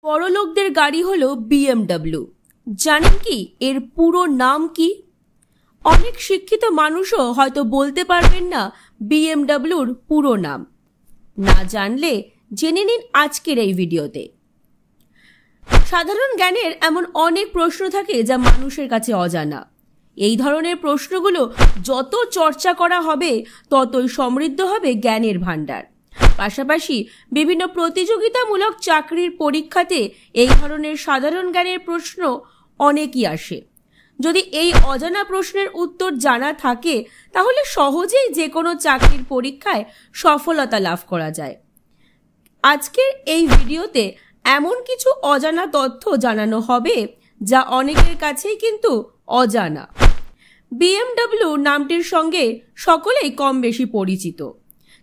বড়লোকদের গাড়ি হলো বিএমডব্লিউ। জানেন কি এর পুরো নাম কি? অনেক শিক্ষিত মানুষও হয়তো বলতে পারবেন না বিএমডব্লিউর পুরো নাম। না জানলে জেনে নিন আজকের এই ভিডিওতে। সাধারণ জ্ঞানের এমন অনেক প্রশ্ন থাকে যা মানুষের কাছে অজানা। এই ধরনের প্রশ্নগুলো যত চর্চা করা হবে ততই সমৃদ্ধ হবে জ্ঞানের ভাণ্ডার। পাশাপাশি বিভিন্ন প্রতিযোগিতামূলক চাকরির পরীক্ষাতে এই ধরনের সাধারণ জ্ঞানের প্রশ্ন অনেকই আসে। যদি এই অজানা প্রশ্নের উত্তর জানা থাকে তাহলে সহজেই যে কোনো চাকরির পরীক্ষায় সফলতা লাভ করা যায়। আজকের এই ভিডিওতে এমন কিছু অজানা তথ্য জানানো হবে যা অনেকের কাছেই কিন্তু অজানা। বিএমডব্লিউ নামটির সঙ্গে সকলেই কম বেশি পরিচিত,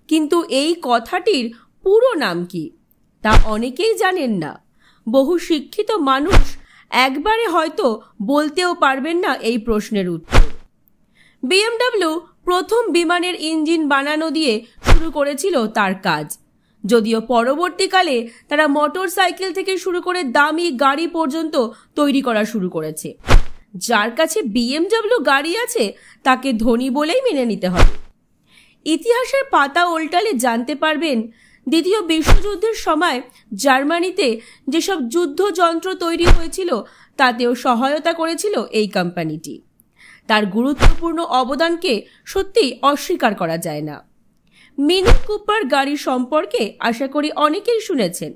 কিন্তু এই কথাটির পুরো নাম কি তা অনেকেই জানেন না। বহু শিক্ষিত মানুষ একবারে হয়তো বলতেও পারবেন না এই প্রশ্নের উত্তর। বিএমডব্লিউ প্রথম বিমানের ইঞ্জিন বানানো দিয়ে শুরু করেছিল তার কাজ, যদিও পরবর্তীকালে তারা মোটর সাইকেল থেকে শুরু করে দামি গাড়ি পর্যন্ত তৈরি করা শুরু করেছে। যার কাছে বিএমডব্লিউ গাড়ি আছে তাকে ধনী বলেই মেনে নিতে হবে। ইতিহাসের পাতা উল্টালে জানতে পারবেন দ্বিতীয় বিশ্বযুদ্ধের সময় জার্মানিতে যেসব যুদ্ধযন্ত্র তৈরি হয়েছিল তাতেও সহায়তা করেছিল এই কোম্পানিটি। তার গুরুত্বপূর্ণ অবদানকে সত্যিই অস্বীকার করা যায় না। মিনি কুপার গাড়ি সম্পর্কে আশা করি অনেকেই শুনেছেন।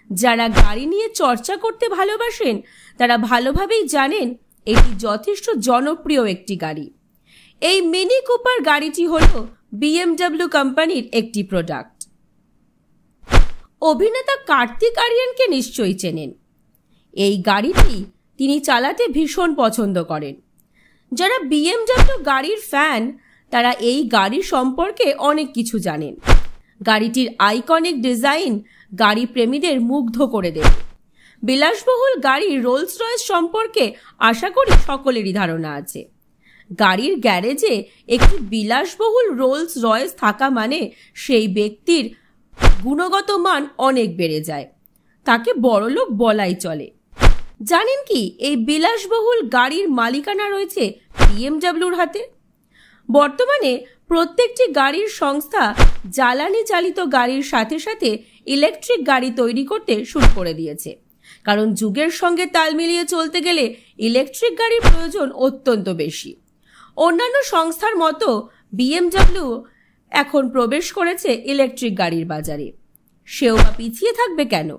যারা গাড়ি নিয়ে চর্চা করতে ভালোবাসেন তারা ভালোভাবেই জানেন এটি যথেষ্ট জনপ্রিয় একটি গাড়ি। এই মিনি কুপার গাড়িটি হল বিএমডব্লিউ কোম্পানির একটি প্রোডাক্ট। অভিনেতা কার্তিক আরিয়ানকে নিশ্চয়ই চেনেন। এই গাড়িটি তিনি চালাতে ভীষণ পছন্দ করেন। যারা বিএমডব্লিউ গাড়ির ফ্যান তারা এই গাড়ি সম্পর্কে অনেক কিছু জানেন। গাড়িটির আইকনিক ডিজাইন গাড়ি প্রেমীদের মুগ্ধ করে দেবে। বিলাসবহুল গাড়ি রোলস রয়েস সম্পর্কে আশা করি সকলেরই ধারণা আছে। গাড়ির গ্যারেজে একটি বিলাসবহুল রোলস রয়েস থাকা মানে সেই ব্যক্তির গুণগত মান অনেক বেড়ে যায়, তাকে বড়লোক বলাই চলে। জানেন কি এই বিলাসবহুল গাড়ির মালিকানা রয়েছে বিএমডব্লিউর হাতে। বর্তমানে প্রত্যেকটি গাড়ির সংস্থা জ্বালানি চালিত গাড়ির সাথে সাথে ইলেকট্রিক গাড়ি তৈরি করতে শুরু করে দিয়েছে, কারণ যুগের সঙ্গে তাল মিলিয়ে চলতে গেলে ইলেকট্রিক গাড়ির প্রয়োজন অত্যন্ত বেশি। অন্যান্য সংস্থার মতো বিএমডব্লিউ এখন প্রবেশ করেছে ইলেকট্রিক গাড়ির বাজারে। সেও বা পিছিয়ে থাকবে কেন?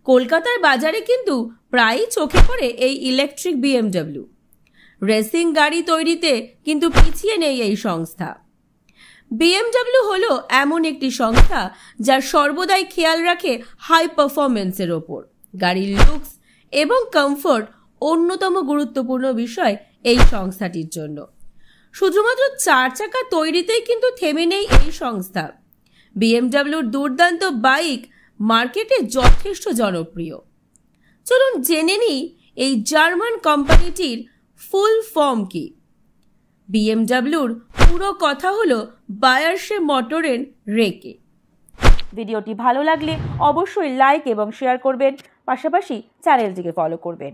কলকাতার বাজারে কিন্তু প্রায়ই চোখে পড়ে এই ইলেকট্রিক বিএমডব্লিউ। রেসিং গাড়ি তৈরিতে কিন্তু পিছিয়ে নেই এই সংস্থা। বিএমডব্লিউ হলো এমন একটি সংস্থা যা সর্বদাই খেয়াল রাখে হাই পারফরমেন্সের ওপর। গাড়ির লুকস এবং কমফোর্ট অন্যতম গুরুত্বপূর্ণ বিষয় এই সংস্থাটির জন্য। শুধুমাত্র 4 চাকা তৈরিতেই কিন্তু থেমে নেই এই সংস্থা। বিএমডব্লিউর দুর্দান্ত বাইক মার্কেটে যথেষ্ট জনপ্রিয়। চলুন জেনে নিই এই জার্মান কোম্পানিটির ফুল ফর্ম কি। বিএমডব্লিউর পুরো কথা হলো বায়ার্সে মোটরেন রেকে। ভিডিওটি ভালো লাগলে অবশ্যই লাইক এবং শেয়ার করবেন, পাশাপাশি চ্যানেলটিকে ফলো করবেন।